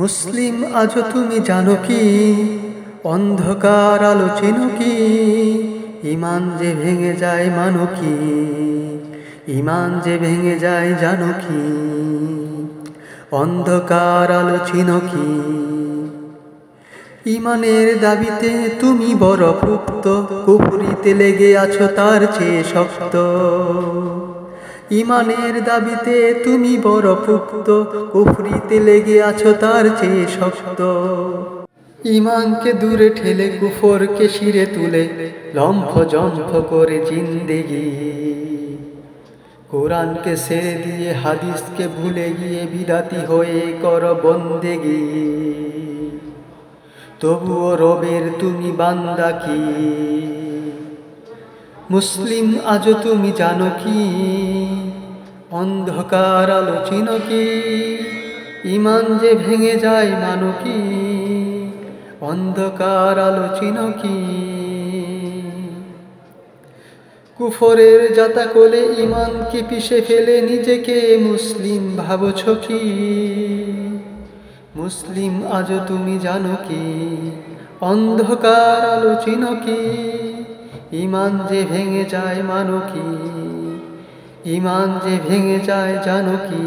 মুসলিম আজও তুমি জানো কি, অন্ধকার আলো চেনো কি, ইমান যে ভেঙে যায় মানো কি, ইমান যে ভেঙে যায় জানো কি, অন্ধকার আলো চেনো কি। ইমানের দাবিতে তুমি বড় পুক্ত, কুফরিতে লেগে আছো তার চেয়ে শক্ত। ইমানের দাবিতে তুমি বড় পুক্ত, কুফরিতে লেগে আছো তার চেয়ে শক্ত। ইমানকে দূরে ঠেলে কুফরকে শিরে তুলে লম্ফ জম্ফ করে জিন্দেগি। কোরআনকে ছেড়ে দিয়ে হাদিসকে ভুলে গিয়ে বিদাতি হয়ে কর বন্দেগি। তবুও রবের তুমি বান্দা কি? মুসলিম আজও তুমি জানো কি, অন্ধকার আলো চিনো কি, ইমান যে ভেঙে যায় মানো কি, অন্ধকার আলো চিনো কি। কুফরের জাতা কোলে ইমানকে পিষে ফেলে নিজেকে মুসলিম ভাবছ কি? মুসলিম আজও তুমি জানো কি, অন্ধকার আলো চিনো কি, ইমান যে ভেঙে যায় মানো কি, ইমান যে ভেঙে যায় জানো কি।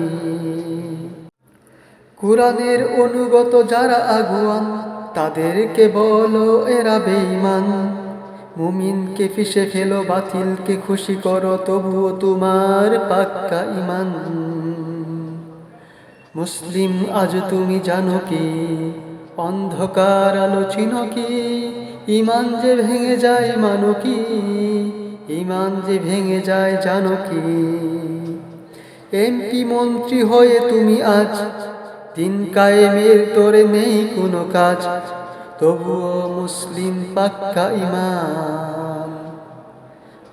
কুরআনের অনুগত যারা আগুয়ান, তাদেরকে বলো এরা বেঈমান। মুমিনকে পিষে ফেলো, বাতিলকে খুশি করো, তবুও তোমার পাক্কা ইমান। মুসলিম আজ তুমি জানো কি, অন্ধকার আলো চিনো কি, ইমান যে ভেঙে যায় মানো কি, ইমান যে ভেঙে যায় জানো কি। এমপি মন্ত্রী হয়ে তুমি আজ দিন কায়েমের তোরে নেই কোনো কাজ, তবুও মুসলিম পাক্কা ইমান।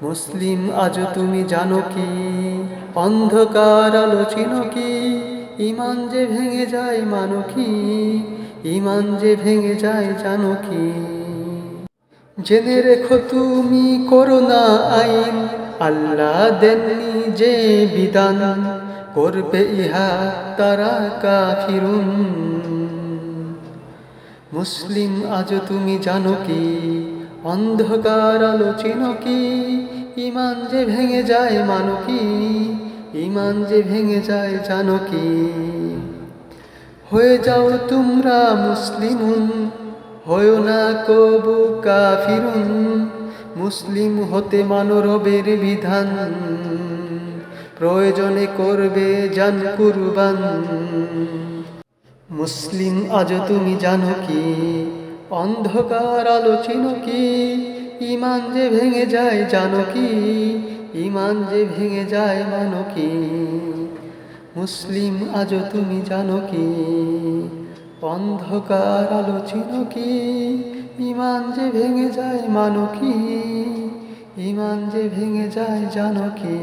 মুসলিম আজ তুমি জানো কি, অন্ধকার আলো চিনো কি, ইমান যে ভেঙে যায় মানো কি, ইমান যে ভেঙে যায় জানো কি। জেনে রেখো তুমি করোনা আইন, আল্লাহ দেননি যে বিধান, করবে ইহা তারা কাফিরুন। মুসলিম আজ তুমি জানো কি, অন্ধকার আলো চিনো কি, ইমান যে ভেঙে যায় মানো কি, ইমান যে ভেঙে যায় জানো কি। হয়ে যাও তোমরা মুসলিমুন, হয়ো না কবু কাফিরুন। মুসলিম হতে মানো রবের বিধান, প্রয়োজনে করবে জান কুরবান। মুসলিম আজ তুমি জানো কি, অন্ধকার আলো চিনো কি, ইমান যে ভেঙে যায় জানো কি, ইমান যে ভেঙে যায় মানো কি। মুসলিম আজ তুমি জানো কি, অন্ধকার আলো চিনো কি, ইমান যে ভেঙে যায় মানো কি, ইমান যে ভেঙে যায় জানো কি।